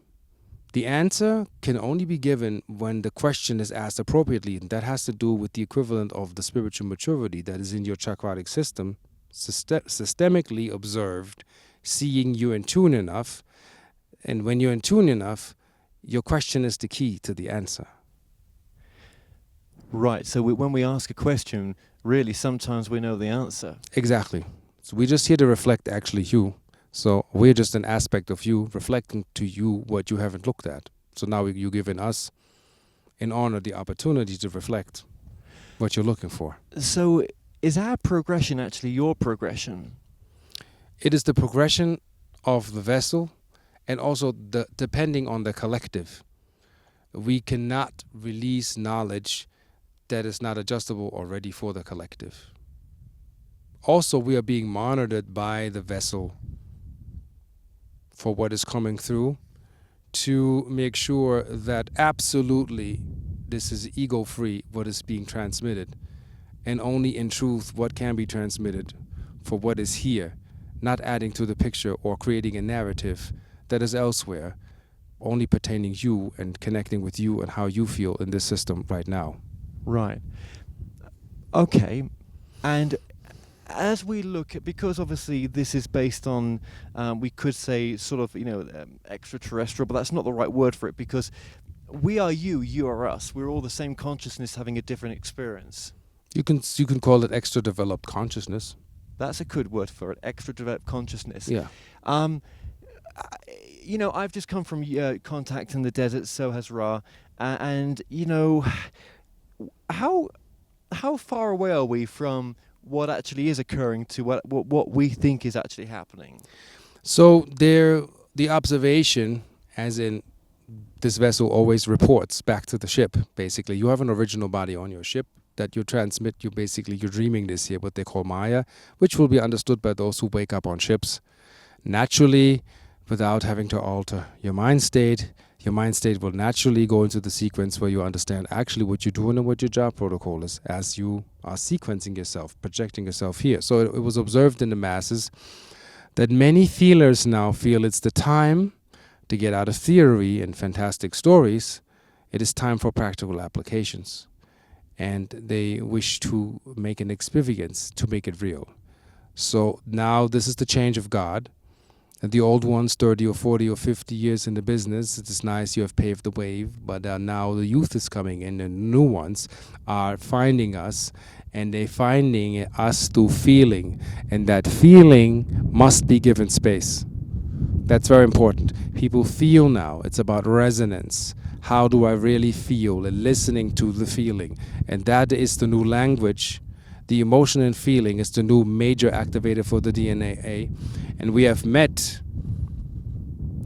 The answer can only be given when the question is asked appropriately, and that has to do with the equivalent of the spiritual maturity that is in your chakratic system, systemically observed, seeing you in tune enough. And when you're in tune enough, your question is the key to the answer. Right, so when we ask a question, really sometimes we know the answer. Exactly. So we're just here to reflect actually you. So we're just an aspect of you reflecting to you what you haven't looked at. So now you're giving us, in honor, the opportunity to reflect what you're looking for. So is our progression actually your progression? It is the progression of the vessel and also depending on the collective. We cannot release knowledge that is not adjustable already for the collective. Also, we are being monitored by the vessel for what is coming through to make sure that absolutely this is ego-free, what is being transmitted, and only in truth what can be transmitted for what is here, not adding to the picture or creating a narrative that is elsewhere, only pertaining you and connecting with you and how you feel in this system right now. Right. Okay. And as we look at, because obviously this is based on, we could say sort of, extraterrestrial, but that's not the right word for it, because we are you are us. We're all the same consciousness having a different experience. You can call it extra developed consciousness. That's a good word for it, extra developed consciousness. Yeah. I've just come from contact in the desert, so has Ra, and how far away are we from what actually is occurring to what we think is actually happening? So the observation, as in this vessel always reports back to the ship, basically. You have an original body on your ship that you transmit. You're dreaming this here, what they call Maya, which will be understood by those who wake up on ships naturally without having to alter your mind state. Your mind state will naturally go into the sequence where you understand actually what you're doing and what your job protocol is as you are sequencing yourself, projecting yourself here. So it was observed in the masses that many feelers now feel it's the time to get out of theory and fantastic stories. It is time for practical applications. And they wish to make an experience, to make it real. So now this is the change of God. And the old ones, 30 or 40 or 50 years in the business, it is nice you have paved the way, but now the youth is coming in, and the new ones are finding us, and they're finding us through feeling, and that feeling must be given space. That's very important. People feel now. It's about resonance. How do I really feel? And listening to the feeling. And that is the new language. The emotion and feeling is the new major activator for the DNA. And we have met,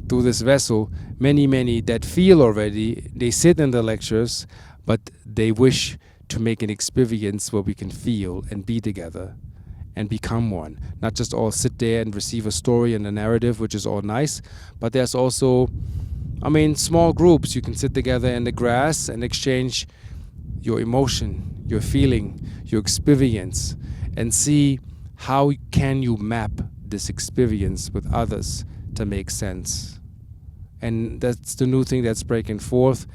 through this vessel, many that feel already. They sit in the lectures, but they wish to make an experience where we can feel and be together and become one. Not just all sit there and receive a story and a narrative, which is all nice, but there's also, small groups. You can sit together in the grass and exchange your emotion, your feeling, your experience, and see how can you map this experience with others to make sense. And that's the new thing that's breaking forth,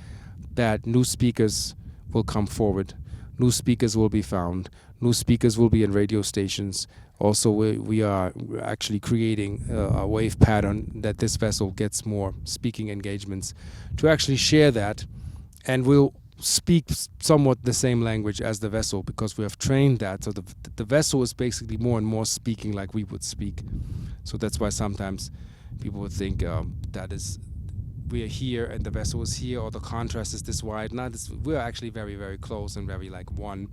that new speakers will come forward. New speakers will be found. New speakers will be in radio stations. Also, we are actually creating a wave pattern that this vessel gets more speaking engagements to actually share that, and we'll speak somewhat the same language as the vessel because we have trained that. So the vessel is basically more and more speaking like we would speak. So that's why sometimes people would think that is we are here and the vessel is here, or the contrast is this wide. We're actually very, very close and very like one.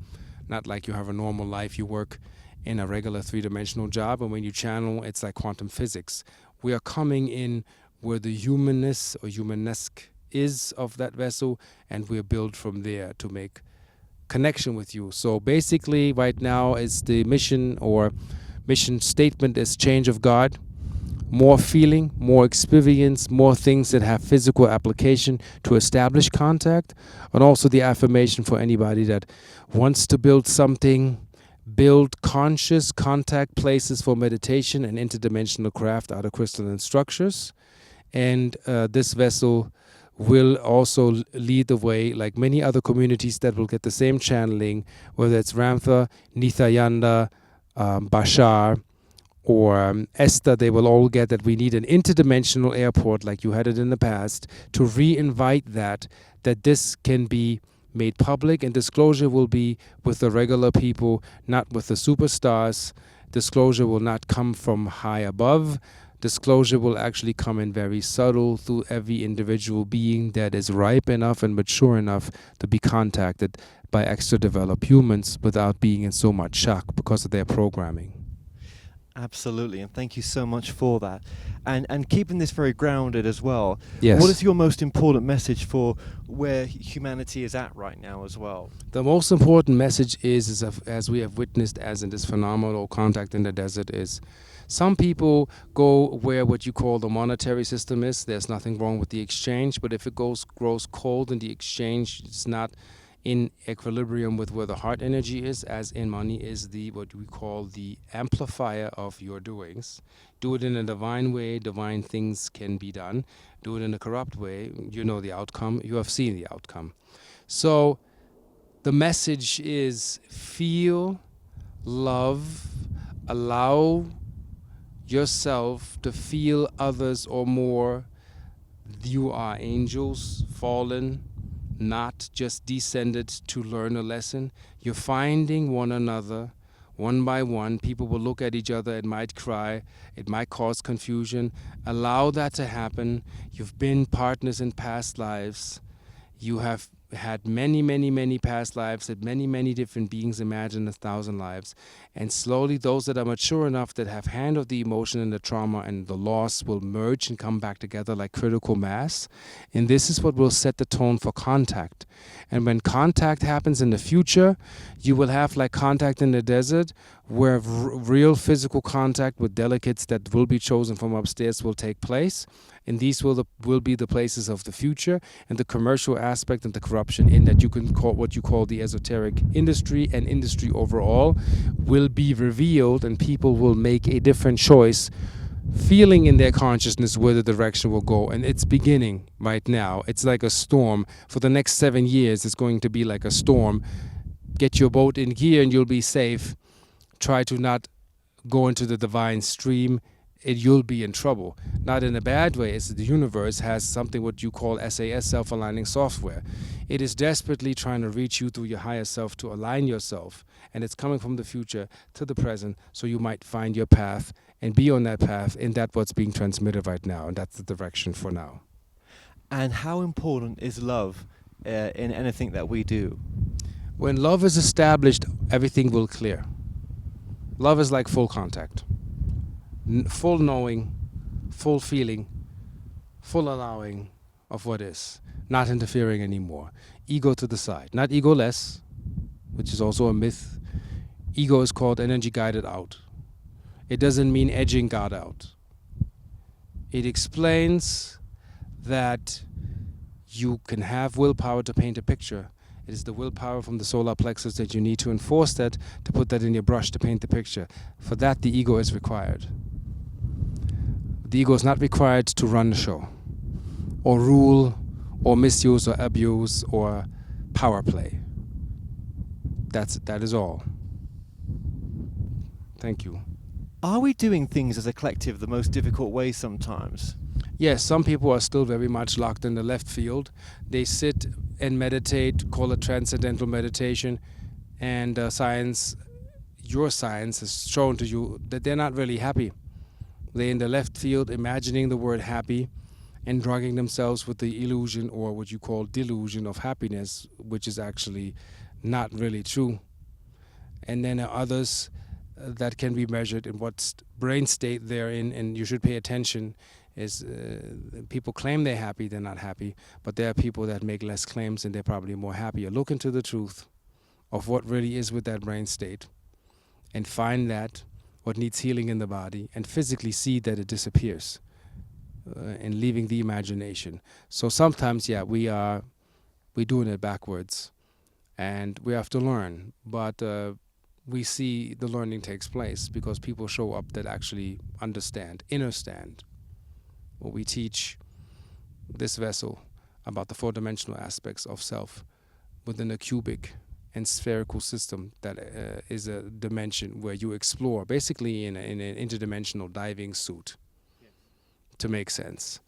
Not like you have a normal life, you work in a regular three-dimensional job, and when you channel, it's like quantum physics. we are coming in where the humanness or humanesque is of that vessel, and we're built from there to make connection with you. So basically right now is the mission or mission statement is change of God, more feeling, more experience, more things that have physical application to establish contact, and also the affirmation for anybody that wants to build something, build conscious contact places for meditation and interdimensional craft out of crystalline structures. And this vessel will also lead the way, like many other communities that will get the same channeling, whether it's Ramtha, Nithyananda, Bashar, or Esther. They will all get that we need an interdimensional airport like you had it in the past to re-invite that this can be made public, and disclosure will be with the regular people, not with the superstars. Disclosure will not come from high above. Disclosure will actually come in very subtle through every individual being that is ripe enough and mature enough to be contacted by extra developed humans without being in so much shock because of their programming. Absolutely, and thank you so much for that. And keeping this very grounded as well. Yes. What is your most important message for where humanity is at right now as well? The most important message is as we have witnessed as in this phenomenal contact in the desert, is some people go where what you call the monetary system is. There's nothing wrong with the exchange, but if it grows cold in the exchange, it's not in equilibrium with where the heart energy is, as in money is the what we call the amplifier of your doings. Do it in a divine way, divine things can be done. Do it in a corrupt way, you know the outcome, you have seen the outcome. So the message is feel, love, allow yourself to feel others or more. You are angels, fallen, not just descended to learn a lesson. You're finding one another one by one. People will look at each other, it might cry, it might cause confusion. Allow that to happen. You've been partners in past lives. You have had many past lives, had many different beings, imagine 1,000 lives. And slowly those that are mature enough, that have handled the emotion and the trauma and the loss, will merge and come back together like critical mass. And this is what will set the tone for contact. And when contact happens in the future, you will have like contact in the desert, where real physical contact with delegates that will be chosen from upstairs will take place. And these will be the places of the future, and the commercial aspect and the corruption in that you can call what you call the esoteric industry and industry overall will be revealed, and people will make a different choice, feeling in their consciousness where the direction will go. And it's beginning right now. It's like a storm. For the next 7 years, it's going to be like a storm. Get your boat in gear and you'll be safe. Try to not go into the divine stream. You'll be in trouble. Not in a bad way, as the universe has something what you call SAS, self-aligning software. It is desperately trying to reach you through your higher self to align yourself, and it's coming from the future to the present, so you might find your path and be on that path, and that's what's being transmitted right now, and that's the direction for now. And how important is love in anything that we do? When love is established, everything will clear. Love is like full contact. Full knowing, full feeling, full allowing of what is, not interfering anymore. Ego to the side, not ego-less, which is also a myth. Ego is called energy guided out. It doesn't mean edging God out. It explains that you can have willpower to paint a picture. It is the willpower from the solar plexus that you need to enforce that, to put that in your brush to paint the picture. For that, the ego is required. The ego is not required to run the show, or rule, or misuse, or abuse, or power play. That is all. Thank you. Are we doing things as a collective the most difficult way sometimes? Yes, some people are still very much locked in the left field. They sit and meditate, call it transcendental meditation, and your science has shown to you that they're not really happy. They're in the left field imagining the word happy and drugging themselves with the illusion, or what you call delusion, of happiness, which is actually not really true. And then others that can be measured in what brain state they're in, and you should pay attention. Is people claim they're happy, they're not happy, but there are people that make less claims and they're probably more happier. Look into the truth of what really is with that brain state and find that what needs healing in the body and physically see that it disappears and leaving the imagination. So sometimes, yeah, we're doing it backwards and we have to learn, but we see the learning takes place because people show up that actually understand what we teach this vessel about the four-dimensional aspects of self within a cubic and spherical system that is a dimension where you explore, basically in an interdimensional diving suit, to make sense.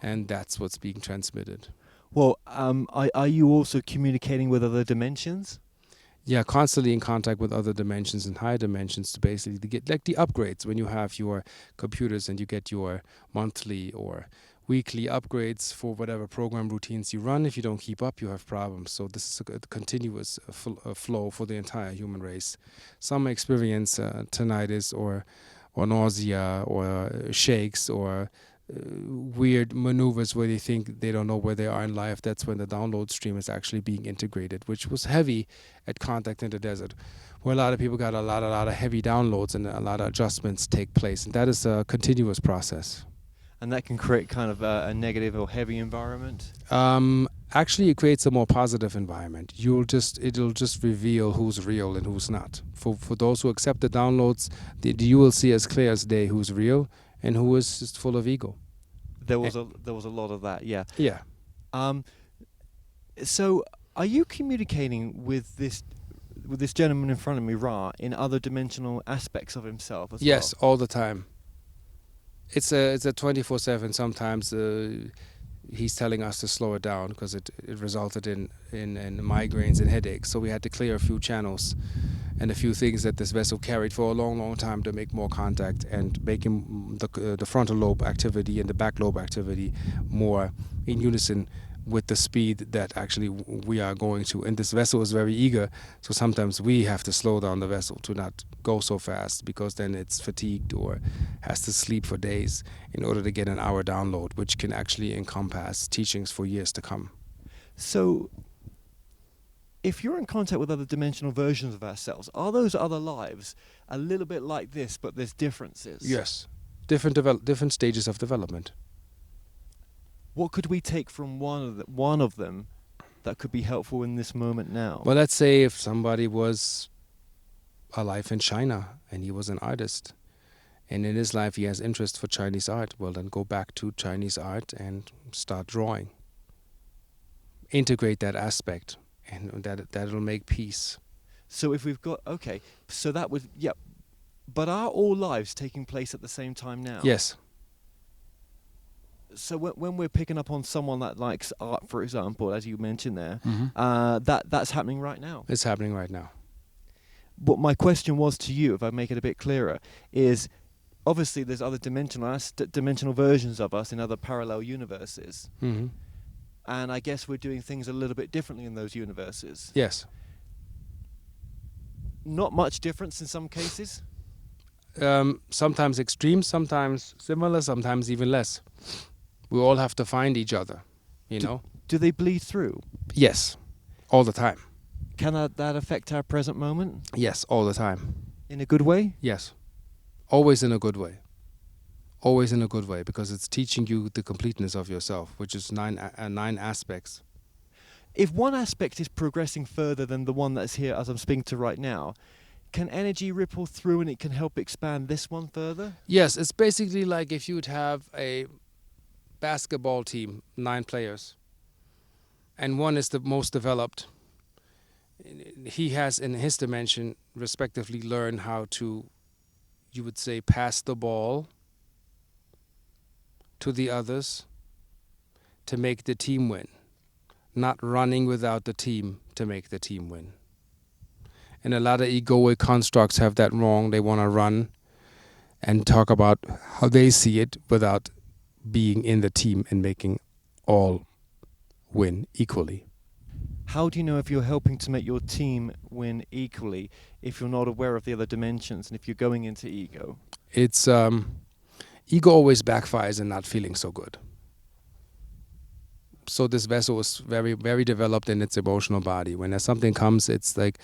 And that's what's being transmitted. Well, are you also communicating with other dimensions? Yeah, constantly in contact with other dimensions and higher dimensions to basically get like the upgrades when you have your computers and you get your monthly or weekly upgrades for whatever program routines you run. If you don't keep up, you have problems. So this is a continuous flow for the entire human race. Some experience tinnitus or nausea or shakes or weird maneuvers where they think they don't know where they are in life. That's when the download stream is actually being integrated, which was heavy at Contact in the Desert, where a lot of people got a lot of heavy downloads and a lot of adjustments take place. And that is a continuous process. And that can create kind of a negative or heavy environment? Actually, it creates a more positive environment. It'll just reveal who's real and who's not. For those who accept the downloads, you will see as clear as day who's real and who is just full of ego. There was a lot of that, yeah. Yeah. So, are you communicating with this gentleman in front of me, Ra, in other dimensional aspects of himself as well? Yes, all the time. It's a 24/7. Sometimes he's telling us to slow it down because it resulted in migraines and headaches. So we had to clear a few channels and a few things that this vessel carried for a long time to make more contact and make him the frontal lobe activity and the back lobe activity more in unison with the speed that actually we are going to. And this vessel is very eager, so sometimes we have to slow down the vessel to not go so fast because then it's fatigued or has to sleep for days in order to get an hour download, which can actually encompass teachings for years to come. So, if you're in contact with other dimensional versions of ourselves, are those other lives a little bit like this, but there's differences? Yes. Different stages of development. What could we take from one of them that could be helpful in this moment now? Well, let's say if somebody was alive in China and he was an artist, and in his life he has interest for Chinese art, well, then go back to Chinese art and start drawing. Integrate that aspect, and that'll make peace. So if we've got, okay, so that would, yeah, but are all lives taking place at the same time now? Yes. So when we're picking up on someone that likes art, for example, as you mentioned there, that's happening right now. It's happening right now. What my question was to you, if I make it a bit clearer, is obviously there's other dimensional versions of us in other parallel universes. Mm-hmm. And I guess we're doing things a little bit differently in those universes. Yes. Not much difference in some cases? Sometimes extreme, sometimes similar, sometimes even less. We all have to find each other, you know? Do they bleed through? Yes, all the time. Can that affect our present moment? Yes, all the time. In a good way? Yes. Always in a good way. Always in a good way, because it's teaching you the completeness of yourself, which is nine aspects. If one aspect is progressing further than the one that's here as I'm speaking to right now, can energy ripple through and it can help expand this one further? Yes, it's basically like if you would have a basketball team, 9 players, and one is the most developed. He has, in his dimension, respectively learned how to, you would say, pass the ball to the others to make the team win, not running without the team to make the team win. And a lot of egoic constructs have that wrong. They want to run and talk about how they see it without being in the team and making all win equally. How do you know if you're helping to make your team win equally if you're not aware of the other dimensions and if you're going into ego? It's ego always backfires in not feeling so good. So this vessel is very, very developed in its emotional body. When something comes, it's like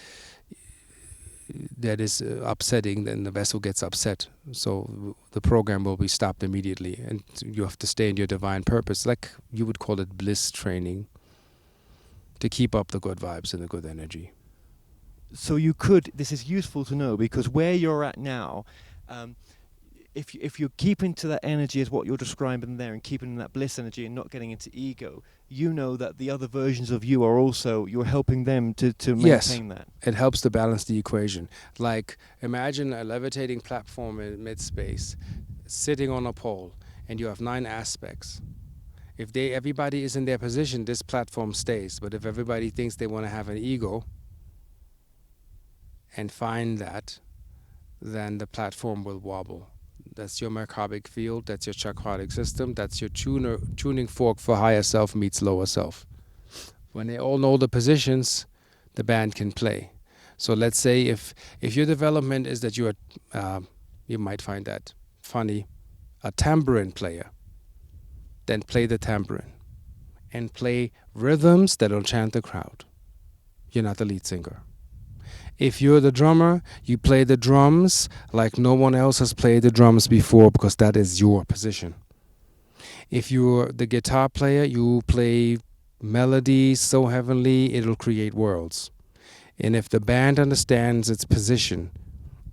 that is upsetting, then the vessel gets upset. So the program will be stopped immediately, and you have to stay in your divine purpose, like you would call it bliss training, to keep up the good vibes and the good energy. So you could, this is useful to know, because where you're at now, if you're keeping to that energy as what you're describing there and keeping that bliss energy and not getting into ego, you know that the other versions of you are also, you're helping them to maintain that. It helps to balance the equation. Like, imagine a levitating platform in mid-space, sitting on a pole, and you have 9 aspects. If everybody is in their position, this platform stays. But if everybody thinks they want to have an ego and find that, then the platform will wobble. That's your merkabic field, that's your chakratic system, that's your tuning fork for higher self meets lower self. When they all know the positions, the band can play. So let's say if your development is that you are, you might find that funny, a tambourine player, then play the tambourine and play rhythms that enchant the crowd. You're not the lead singer. If you're the drummer, you play the drums like no one else has played the drums before, because that is your position. If you're the guitar player, you play melodies so heavenly it'll create worlds. And if the band understands its position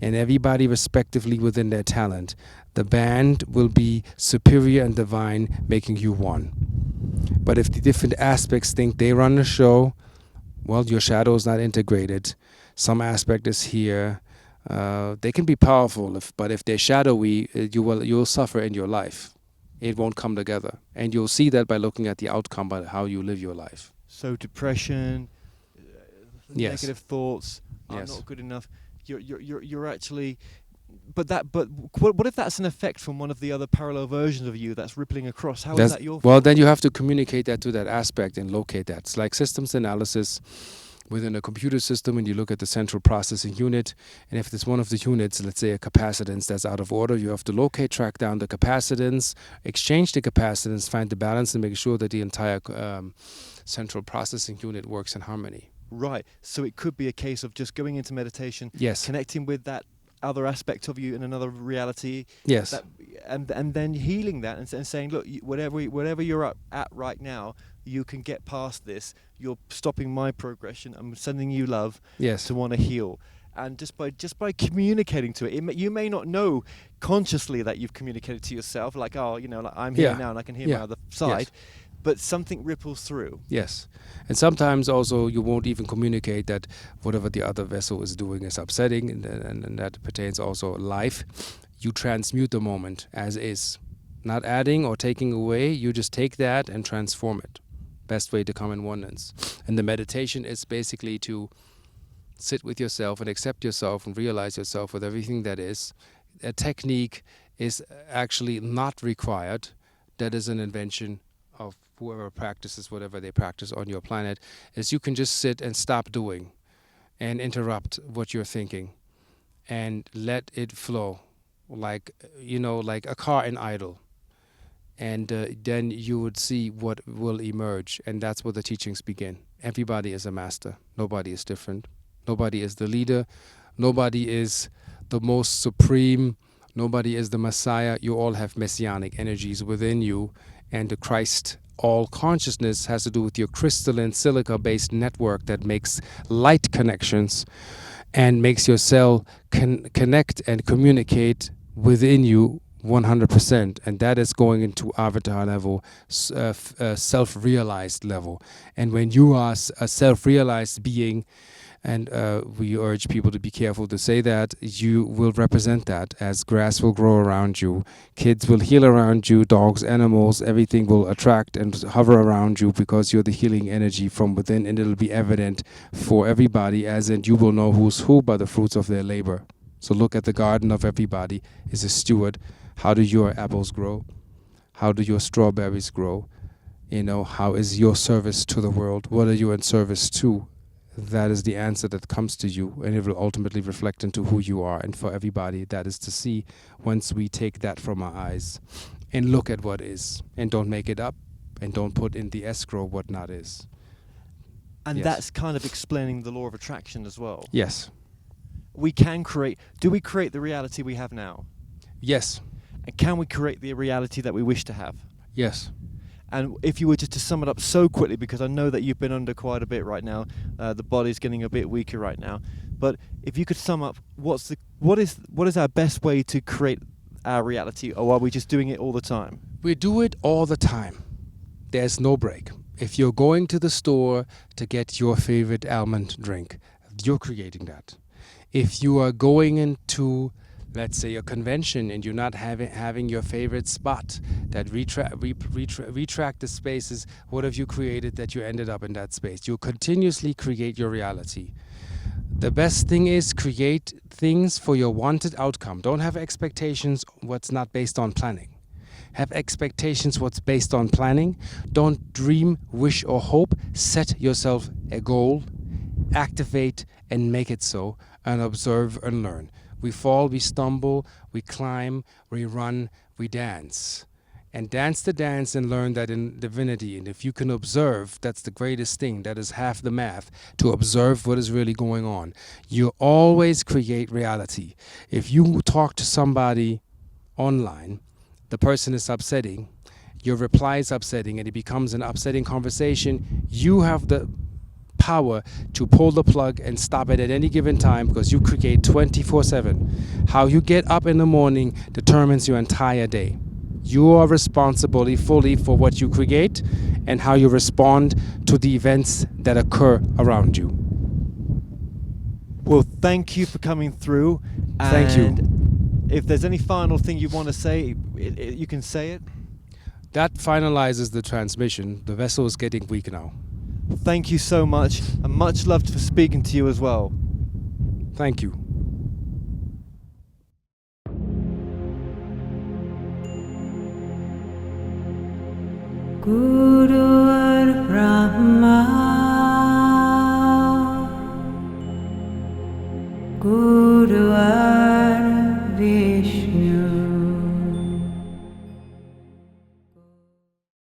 and everybody respectively within their talent, the band will be superior and divine, making you one. But if the different aspects think they run the show, well, your shadow is not integrated. Some aspect is here. They can be powerful, but if they're shadowy, you'll suffer in your life. It won't come together, and you'll see that by looking at the outcome, by how you live your life. So depression, Yes. negative thoughts are Yes. not good enough. You're actually, but what if that's an effect from one of the other parallel versions of you that's rippling across? How is that your fault? Well, then you have to communicate that to that aspect and locate that. It's like systems analysis within a computer system, and you look at the central processing unit, and if it's one of the units, let's say a capacitance that's out of order, you have to locate, track down the capacitance, exchange the capacitance, find the balance, and make sure that the entire central processing unit works in harmony. Right. So it could be a case of just going into meditation, Yes. connecting with that other aspect of you in another reality, Yes. and then healing that and saying, look, whatever you're at right now, you can get past this. You're stopping my progression. I'm sending you love Yes. to want to heal. And just by communicating to it, you may not know consciously that you've communicated to yourself, like, oh, like I'm here now and I can hear my other side. Yes. But something ripples through. Yes. And sometimes also you won't even communicate that whatever the other vessel is doing is upsetting, and that pertains also life. You transmute the moment as is. Not adding or taking away, you just take that and transform it. Best way to come in oneness. And the meditation is basically to sit with yourself and accept yourself and realize yourself with everything that is. A technique is actually not required. That is an invention of whoever practices whatever they practice on your planet, is you can just sit and stop doing and interrupt what you're thinking and let it flow like a car in idle. And then you would see what will emerge, and that's where the teachings begin. Everybody is a master. Nobody is different. Nobody is the leader. Nobody is the most supreme. Nobody is the Messiah. You all have messianic energies within you, and the Christ all consciousness has to do with your crystalline silica-based network that makes light connections and makes your cell connect and communicate within you 100%, and that is going into avatar level, self-realized level. And when you are a self-realized being, and we urge people to be careful to say that, you will represent that as grass will grow around you, kids will heal around you, dogs, animals, everything will attract and hover around you because you're the healing energy from within, and it'll be evident for everybody, as in you will know who's who by the fruits of their labor. So look at the garden of everybody is a steward. How do your apples grow? How do your strawberries grow? How is your service to the world? What are you in service to? That is the answer that comes to you, and it will ultimately reflect into who you are. And for everybody, that is to see once we take that from our eyes and look at what is, and don't make it up, and don't put in the escrow what not is. And Yes. that's kind of explaining the law of attraction as well. Yes. We can create. Do we create the reality we have now? Yes. And can we create the reality that we wish to have? Yes. And if you were just to sum it up so quickly, because I know that you've been under quite a bit right now, the body's getting a bit weaker right now. But if you could sum up, what is our best way to create our reality, or are we just doing it all the time? We do it all the time. There's no break. If you're going to the store to get your favorite almond drink, you're creating that. If you are going into, let's say, a convention and you're not having your favorite spot that retract the spaces, what have you created that you ended up in that space? You continuously create your reality. The best thing is create things for your wanted outcome. Don't have expectations what's not based on planning. Have expectations what's based on planning. Don't dream, wish, or hope. Set yourself a goal, activate, and make it so, and observe and learn. We fall, we stumble, we climb, we run, we dance. And dance the dance and learn that in divinity. And if you can observe, that's the greatest thing. That is half the math, to observe what is really going on. You always create reality. If you talk to somebody online, the person is upsetting, your reply is upsetting, and it becomes an upsetting conversation, you have the power to pull the plug and stop it at any given time, because you create 24/7. How you get up in the morning determines your entire day. You are responsible fully for what you create and how you respond to the events that occur around you. Well, thank you for coming through. Thank you. If there's any final thing you want to say, you can say it. That finalizes the transmission. The vessel is getting weak now. Thank you so much, and much love for speaking to you as well. Thank you. Guru Brahma, Guru